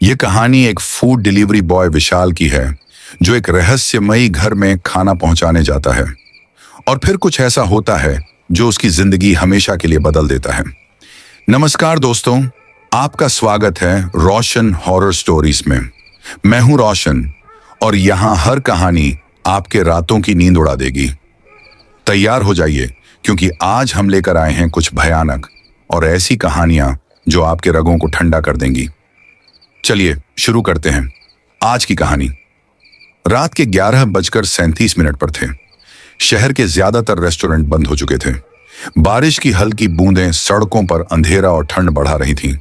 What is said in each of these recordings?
ये कहानी एक फूड डिलीवरी बॉय विशाल की है जो एक रहस्यमयी घर में खाना पहुंचाने जाता है और फिर कुछ ऐसा होता है जो उसकी जिंदगी हमेशा के लिए बदल देता है। नमस्कार दोस्तों, आपका स्वागत है रोशन हॉरर स्टोरीज में। मैं हूं रोशन और यहां हर कहानी आपके रातों की नींद उड़ा देगी। तैयार हो जाइए क्योंकि आज हम लेकर आए हैं कुछ भयानक और ऐसी कहानियां जो आपके रगों को ठंडा कर देंगी। चलिए शुरू करते हैं आज की कहानी। रात के 11:37 पर थे। शहर के ज्यादातर रेस्टोरेंट बंद हो चुके थे। बारिश की हल्की बूंदें सड़कों पर अंधेरा और ठंड बढ़ा रही थीं।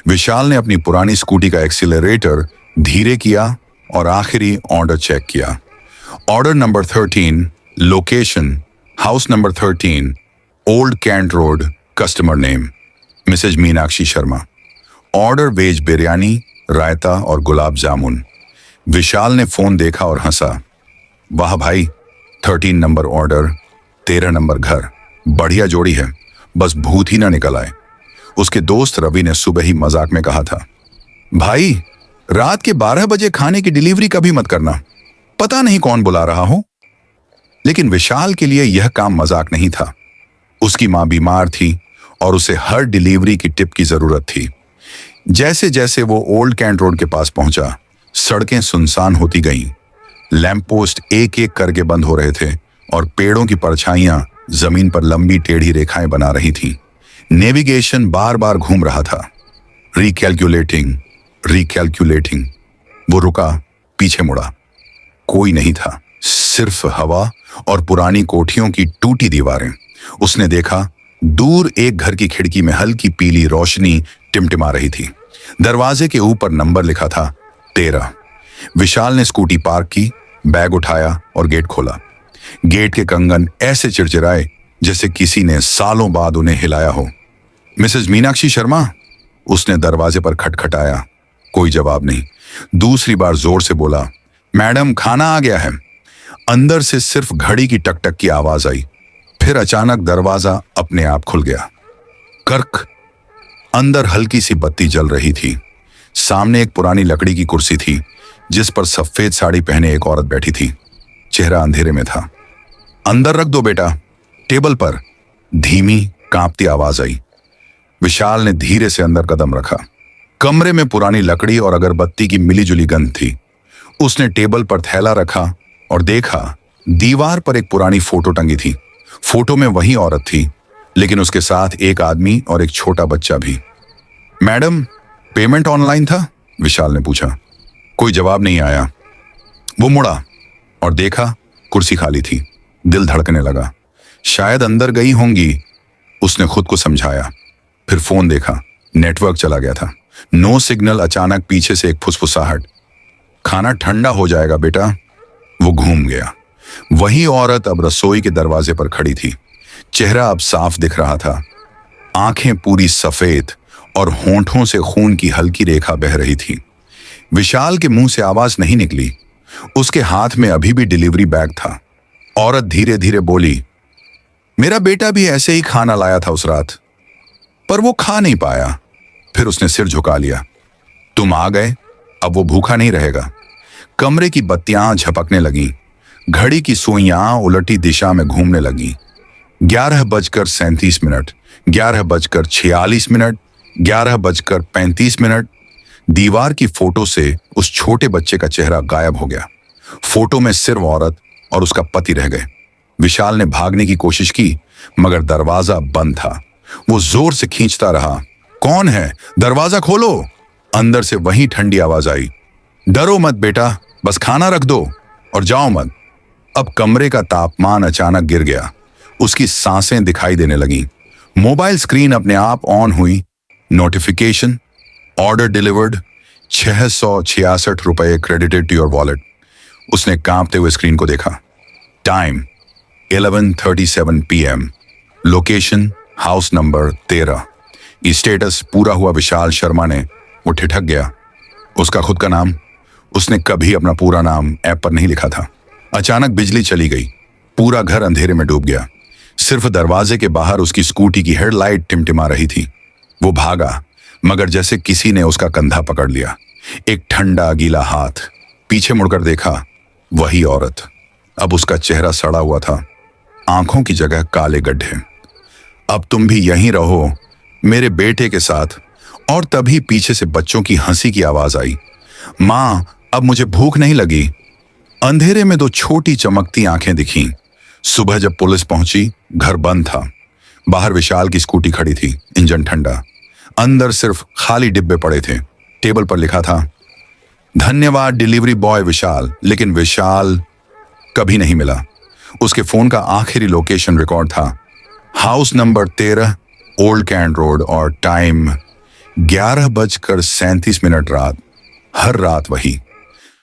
विशाल ने अपनी पुरानी स्कूटी का एक्सीलरेटर धीरे किया और आखिरी ऑर्डर चेक किया। Order number 13, location house number 13, old cantt Road, customer name Mrs Meenakshi Sharma. Order veg biryani, raita और गुलाब जामुन। विशाल ने फोन देखा और हंसा। वाह भाई, 13 नंबर ऑर्डर, 13 नंबर घर, बढ़िया जोड़ी है, बस भूत ही ना निकल आए। उसके दोस्त रवि ने सुबह ही मजाक में कहा था, भाई रात के 12 बजे खाने की डिलीवरी कभी मत करना, पता नहीं कौन बुला रहा हो। लेकिन विशाल के लिए यह काम मजाक नहीं था। उसकी मां बीमार थी और उसे हर डिलीवरी की टिप की जरूरत थी। जैसे जैसे वो ओल्ड कैंट रोड के पास पहुंचा, सड़कें सुनसान होती गईं। लैंप पोस्ट एक एक करके बंद हो रहे थे और पेड़ों की परछाइयां जमीन पर लंबी टेढ़ी रेखाएं बना रही थीं। नेविगेशन बार बार घूम रहा था। रिकैलकुलेटिंग रिकैलकुलेटिंग। वो रुका, पीछे मुड़ा। कोई नहीं था, सिर्फ हवा और पुरानी कोठियों की टूटी दीवारें। उसने देखा, दूर एक घर की खिड़की में हल्की पीली रोशनी टिमटिमा रही थी। दरवाजे के ऊपर नंबर लिखा था 13। विशाल ने स्कूटी पार्क की, बैग उठाया और गेट खोला। गेट के कंगन ऐसे चिड़चिड़ाए जैसे किसी ने सालों बाद उन्हें हिलाया हो। मिसेज मीनाक्षी शर्मा, उसने दरवाजे पर खटखटाया। कोई जवाब नहीं। दूसरी बार जोर से बोला, मैडम खाना आ गया है। अंदर से सिर्फ घड़ी की टकटक की आवाज आई। फिर अचानक दरवाजा अपने आप खुल गया। कर्क। अंदर हल्की सी बत्ती जल रही थी। सामने एक पुरानी लकड़ी की कुर्सी थी जिस पर सफेद साड़ी पहने एक औरत बैठी थी। चेहरा अंधेरे में था। अंदर रख दो बेटा, टेबल पर, धीमी कांपती आवाज आई। विशाल ने धीरे से अंदर कदम रखा। कमरे में पुरानी लकड़ी और अगरबत्ती की मिलीजुली गंध थी। उसने टेबल पर थैला रखा और देखा, दीवार पर एक पुरानी फोटो टंगी थी। फोटो में वही औरत थी, लेकिन उसके साथ एक आदमी और एक छोटा बच्चा भी। मैडम, पेमेंट ऑनलाइन था? विशाल ने पूछा। कोई जवाब नहीं आया। वो मुड़ा और देखा, कुर्सी खाली थी। दिल धड़कने लगा। शायद अंदर गई होंगी, उसने खुद को समझाया। फिर फोन देखा, नेटवर्क चला गया था। No signal. अचानक पीछे से एक फुसफुसाहट, खाना ठंडा हो जाएगा बेटा। वो घूम गया। वही औरत अब रसोई के दरवाजे पर खड़ी थी। चेहरा अब साफ दिख रहा था। आंखें पूरी सफेद और होंठों से खून की हल्की रेखा बह रही थी। विशाल के मुंह से आवाज नहीं निकली। उसके हाथ में अभी भी डिलीवरी बैग था। औरत धीरे धीरे बोली, मेरा बेटा भी ऐसे ही खाना लाया था उस रात, पर वो खा नहीं पाया। फिर उसने सिर झुका लिया। तुम आ गए, अब वो भूखा नहीं रहेगा। कमरे की बत्तियां झपकने लगीं। घड़ी की सुइयां उलटी दिशा में घूमने लगीं। 11:37, 11:46, 11:35। दीवार की फोटो से उस छोटे बच्चे का चेहरा गायब हो गया। फोटो में सिर्फ औरत और उसका पति रह गए। विशाल ने भागने की कोशिश की, मगर दरवाजा बंद था। वो जोर से खींचता रहा। कौन है? दरवाजा खोलो। अंदर से वही ठंडी आवाज आई, डरो मत बेटा, बस खाना रख दो और जाओ मत। अब कमरे का तापमान अचानक गिर गया। उसकी सांसें दिखाई देने लगीं। मोबाइल स्क्रीन अपने आप ऑन हुई। नोटिफिकेशन, ऑर्डर डिलीवर्ड, 666 रुपए क्रेडिटेड टू योर वॉलेट। उसने कांपते हुए स्क्रीन को देखा। Time 11:37 PM। Location house number 13। Status पूरा हुआ। विशाल शर्मा ने, वो ठिठक गया। उसका खुद का नाम, उसने कभी अपना पूरा नाम ऐप पर नहीं लिखा था। अचानक बिजली चली गई। पूरा घर अंधेरे में डूब गया। सिर्फ दरवाजे के बाहर उसकी स्कूटी की हेडलाइट टिमटिमा रही थी। वो भागा, मगर जैसे किसी ने उसका कंधा पकड़ लिया। एक ठंडा गीला हाथ। पीछे मुड़कर देखा, वही औरत। अब उसका चेहरा सड़ा हुआ था, आंखों की जगह काले गड्ढे। अब तुम भी यहीं रहो मेरे बेटे के साथ। और तभी पीछे से बच्चों की हंसी की आवाज आई। मां, अब मुझे भूख नहीं लगी। अंधेरे में दो छोटी चमकती आंखें दिखीं। सुबह जब पुलिस पहुंची, घर बंद था। बाहर विशाल की स्कूटी खड़ी थी, इंजन ठंडा। अंदर सिर्फ खाली डिब्बे पड़े थे। टेबल पर लिखा था, धन्यवाद डिलीवरी बॉय विशाल। लेकिन विशाल कभी नहीं मिला। उसके फोन का आखिरी लोकेशन रिकॉर्ड था house number 13, old cantt road, और टाइम 11:37 रात। हर रात वही।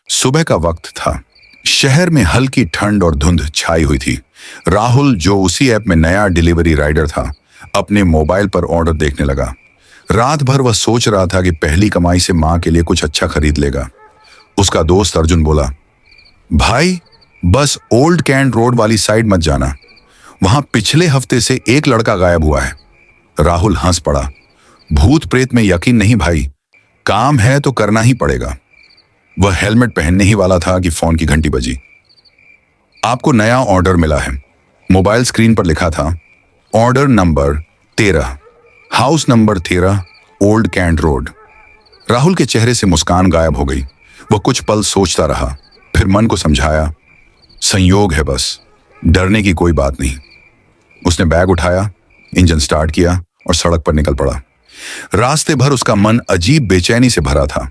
सुबह का वक्त था। शहर में हल्की ठंड और धुंध छाई हुई थी। राहुल, जो उसी ऐप में नया डिलीवरी राइडर था, अपने मोबाइल पर ऑर्डर देखने लगा। रात भर वह सोच रहा था कि पहली कमाई से मां के लिए कुछ अच्छा खरीद लेगा। उसका दोस्त अर्जुन बोला, भाई बस ओल्ड कैंट रोड वाली साइड मत जाना, वहां पिछले हफ्ते से एक लड़का गायब हुआ है। राहुल हंस पड़ा। भूत प्रेत में यकीन नहीं भाई, काम है तो करना ही पड़ेगा। वह हेलमेट पहनने ही वाला था कि फोन की घंटी बजी। आपको नया ऑर्डर मिला है। मोबाइल स्क्रीन पर लिखा था, order number 13, house number 13, old cantt road. Rahul के चेहरे से मुस्कान गायब हो गई। वह कुछ पल सोचता रहा, फिर मन को समझाया, संयोग है बस, डरने की कोई बात नहीं। उसने बैग उठाया, इंजन स्टार्ट किया और सड़क पर निकल पड़ा। रास्ते भर उसका मन अजीब बेचैनी से भरा था।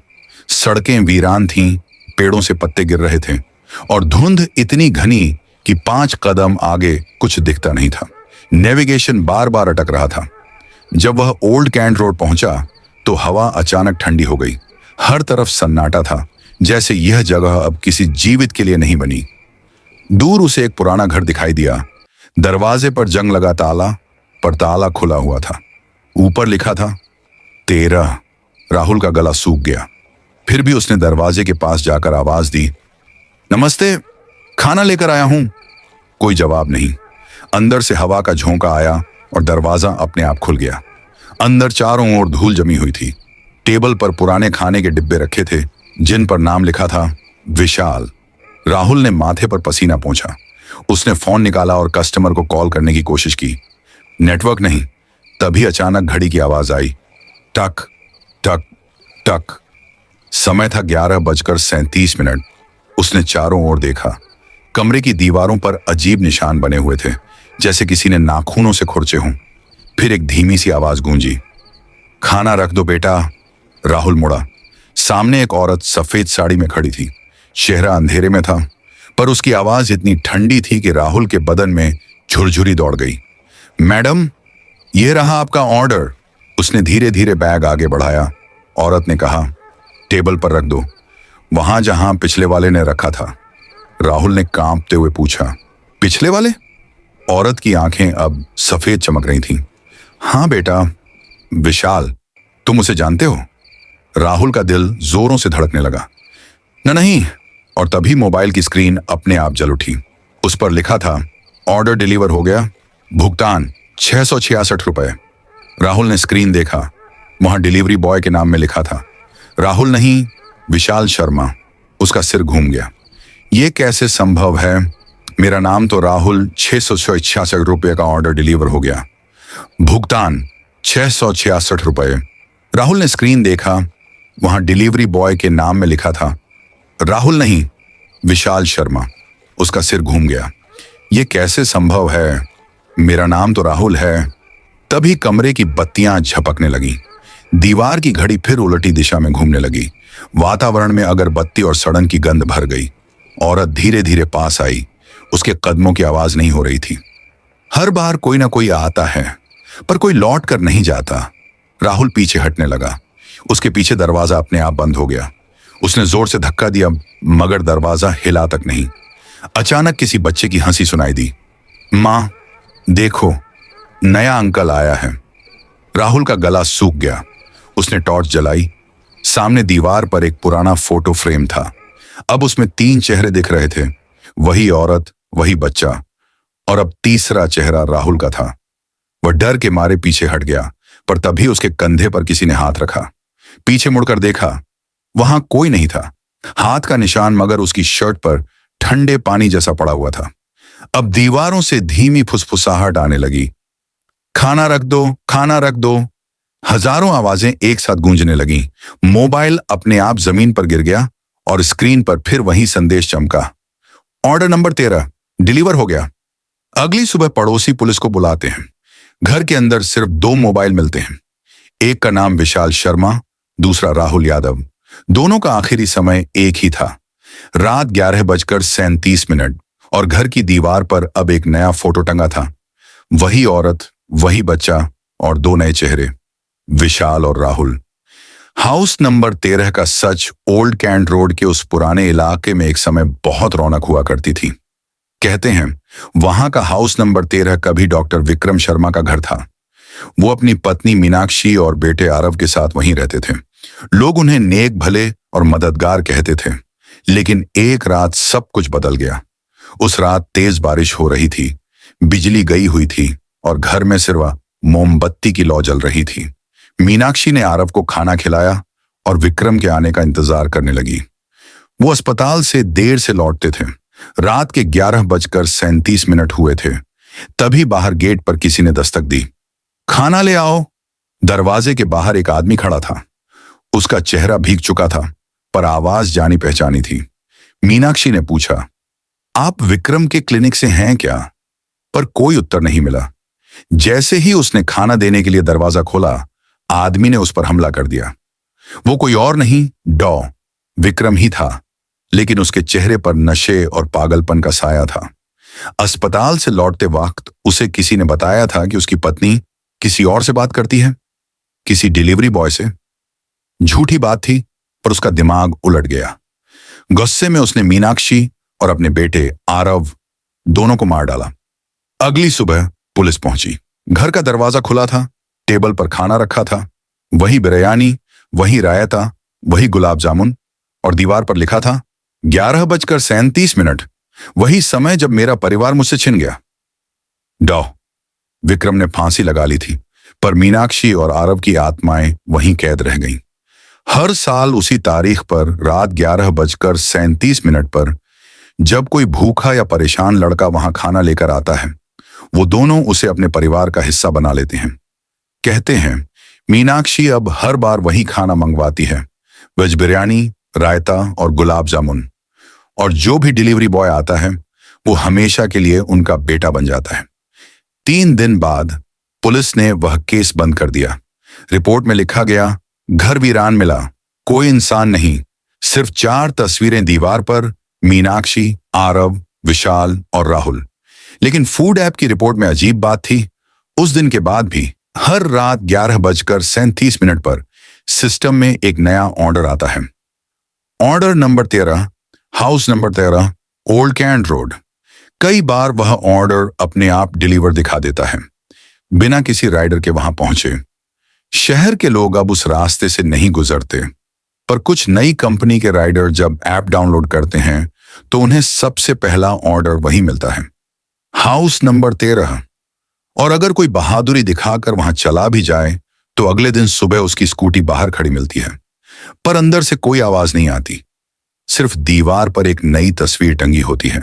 सड़कें वीरान थीं, पेड़ों से पत्ते गिर रहे थे और धुंध इतनी घनी कि 5 कदम आगे कुछ दिखता नहीं था। नेविगेशन बार बार अटक रहा था। जब वह ओल्ड कैंट रोड पहुंचा तो हवा अचानक ठंडी हो गई। हर तरफ सन्नाटा था, जैसे यह जगह अब किसी जीवित के लिए नहीं बनी। दूर उसे एक पुराना घर दिखाई दिया। दरवाजे पर जंग लगा ताला, पर ताला खुला हुआ था। ऊपर लिखा था 13। राहुल का गला सूख गया। फिर भी उसने दरवाजे के पास जाकर आवाज दी, नमस्ते, खाना लेकर आया हूं। कोई जवाब नहीं। अंदर से हवा का झोंका आया और दरवाजा अपने आप खुल गया। अंदर चारों ओर धूल जमी हुई थी। टेबल पर पुराने खाने के डिब्बे रखे थे, जिन पर नाम लिखा था विशाल। राहुल ने माथे पर पसीना पोंछा। उसने फोन निकाला और कस्टमर को कॉल करने की कोशिश की। नेटवर्क नहीं। तभी अचानक घड़ी की आवाज आई, टक टक टक। समय था 11:37। उसने चारों ओर देखा। कमरे की दीवारों पर अजीब निशान बने हुए थे, जैसे किसी ने नाखूनों से खुरचे हों। फिर एक धीमी सी आवाज गूंजी, खाना रख दो बेटा। राहुल मुड़ा। सामने एक औरत सफेद साड़ी में खड़ी थी। चेहरा अंधेरे में था, पर उसकी आवाज इतनी ठंडी थी कि राहुल के बदन में झुरझुरी दौड़ गई। मैडम, यह रहा आपका ऑर्डर। उसने धीरे धीरे बैग आगे बढ़ाया। औरत ने कहा, टेबल पर रख दो, वहां जहां पिछले वाले ने रखा था। राहुल ने कांपते हुए पूछा, पिछले वाले? औरत की आंखें अब सफेद चमक रही थीं। हाँ बेटा, विशाल, तुम उसे जानते हो? राहुल का दिल जोरों से धड़कने लगा। नहीं। और तभी मोबाइल की स्क्रीन अपने आप जल उठी। उस पर लिखा था, ऑर्डर डिलीवर हो गया, भुगतान 666 रुपए। राहुल ने स्क्रीन देखा। वहां डिलीवरी बॉय के नाम में लिखा था, राहुल नहीं, विशाल शर्मा। उसका सिर घूम गया। ये कैसे संभव है? मेरा नाम तो राहुल, 666 रुपये का ऑर्डर डिलीवर हो गया, भुगतान 666 रुपये। राहुल ने स्क्रीन देखा। वहां डिलीवरी बॉय के नाम में लिखा था, राहुल नहीं, विशाल शर्मा। उसका सिर घूम गया। ये कैसे संभव है? मेरा नाम तो राहुल है। तभी कमरे की बत्तियां झपकने लगीं। दीवार की घड़ी फिर उलटी दिशा में घूमने लगी। वातावरण में अगरबत्ती और सड़न की गंध भर गई। औरत धीरे धीरे पास आई। उसके कदमों की आवाज नहीं हो रही थी। हर बार कोई ना कोई आता है, पर कोई लौट कर नहीं जाता। राहुल पीछे हटने लगा। उसके पीछे दरवाजा अपने आप बंद हो गया। उसने जोर से धक्का दिया, मगर दरवाजा हिला तक नहीं। अचानक किसी बच्चे की हंसी सुनाई दी। मां, देखो, नया अंकल आया है। राहुल का गला सूख गया। उसने टॉर्च जलाई। सामने दीवार पर एक पुराना फोटो फ्रेम था। अब उसमें 3 चेहरे दिख रहे थे, वही औरत, वही बच्चा, और अब तीसरा चेहरा राहुल का था। वह डर के मारे पीछे हट गया, पर तभी उसके कंधे पर किसी ने हाथ रखा। पीछे मुड़कर देखा वहां कोई नहीं था। हाथ का निशान मगर उसकी शर्ट पर ठंडे पानी जैसा पड़ा हुआ था। अब दीवारों से धीमी फुसफुसाहट आने लगी। खाना रख दो, खाना रख दो। हजारों आवाजें एक साथ गूंजने लगीं। मोबाइल अपने आप जमीन पर गिर गया और स्क्रीन पर फिर वही संदेश चमका। ऑर्डर नंबर 13 डिलीवर हो गया। अगली सुबह पड़ोसी पुलिस को बुलाते हैं। घर के अंदर सिर्फ 2 मोबाइल मिलते हैं। एक का नाम विशाल शर्मा, दूसरा राहुल यादव। दोनों का आखिरी समय एक ही था, रात 11:37 और घर की दीवार पर अब एक नया फोटो टंगा था। वही औरत, वही बच्चा और 2 नए चेहरे, विशाल और राहुल। हाउस नंबर 13 का सच ओल्ड कैंट रोड के उस पुराने इलाके में एक समय बहुत रौनक हुआ करती थी। कहते हैं वहां का हाउस नंबर 13 कभी डॉक्टर विक्रम शर्मा का घर था। वो अपनी पत्नी मीनाक्षी और बेटे आरव के साथ वहीं रहते थे। लोग उन्हें नेक भले और मददगार कहते थे। लेकिन एक रात सब कुछ बदल गया। उस रात तेज बारिश हो रही थी, बिजली गई हुई थी और घर में सिर्फ मोमबत्ती की लौ जल रही थी। मीनाक्षी ने आरव को खाना खिलाया और विक्रम के आने का इंतजार करने लगी। वो अस्पताल से देर से लौटते थे। रात के 11:37 हुए थे। तभी बाहर गेट पर किसी ने दस्तक दी। खाना ले आओ। दरवाजे के बाहर एक आदमी खड़ा था। उसका चेहरा भीग चुका था, पर आवाज जानी पहचानी थी। मीनाक्षी ने पूछा, आप विक्रम के क्लिनिक से हैं क्या? पर कोई उत्तर नहीं मिला। जैसे ही उसने खाना देने के लिए दरवाजा खोला, आदमी ने उस पर हमला कर दिया। वो कोई और नहीं, विक्रम ही था, लेकिन उसके चेहरे पर नशे और पागलपन का साया था। अस्पताल से लौटते वक्त उसे किसी ने बताया था कि उसकी पत्नी किसी और से बात करती है, किसी डिलीवरी बॉय से। झूठी बात थी, पर उसका दिमाग उलट गया। गुस्से में उसने मीनाक्षी और अपने बेटे आरव दोनों को मार डाला। अगली सुबह पुलिस पहुंची। घर का दरवाजा खुला था, टेबल पर खाना रखा था, वही बिरयानी, वही रायता, वही गुलाब जामुन, और दीवार पर लिखा था 11:37, वही समय जब मेरा परिवार मुझसे छिन गया। विक्रम ने फांसी लगा ली थी, पर मीनाक्षी और आरव की आत्माएं वहीं कैद रह गईं। हर साल उसी तारीख पर रात 11:37 पर जब कोई भूखा या परेशान लड़का वहां खाना लेकर आता है, वो दोनों उसे अपने परिवार का हिस्सा बना लेते हैं। कहते हैं मीनाक्षी अब हर बार वही खाना मंगवाती है, वेज बिरयानी, रायता और गुलाब जामुन, और जो भी डिलीवरी बॉय आता है वो हमेशा के लिए उनका बेटा बन जाता है। 3 दिन बाद पुलिस ने वह केस बंद कर दिया। रिपोर्ट में लिखा गया, घर वीरान मिला, कोई इंसान नहीं, सिर्फ 4 तस्वीरें दीवार पर, मीनाक्षी, आरव, विशाल और राहुल। लेकिन फूड ऐप की रिपोर्ट में अजीब बात थी। उस दिन के बाद भी हर रात 11:37 पर सिस्टम में एक नया ऑर्डर आता है। Order number 13, house number 13, old cantt road. कई बार वह ऑर्डर अपने आप डिलीवर दिखा देता है, बिना किसी राइडर के वहां पहुंचे। शहर के लोग अब उस रास्ते से नहीं गुजरते, पर कुछ नई कंपनी के राइडर जब ऐप डाउनलोड करते हैं तो उन्हें सबसे पहला ऑर्डर वही मिलता है, हाउस नंबर 13। और अगर कोई बहादुरी दिखाकर वहां चला भी जाए तो अगले दिन सुबह उसकी स्कूटी बाहर खड़ी मिलती है, पर अंदर से कोई आवाज नहीं आती। सिर्फ दीवार पर एक नई तस्वीर टंगी होती है।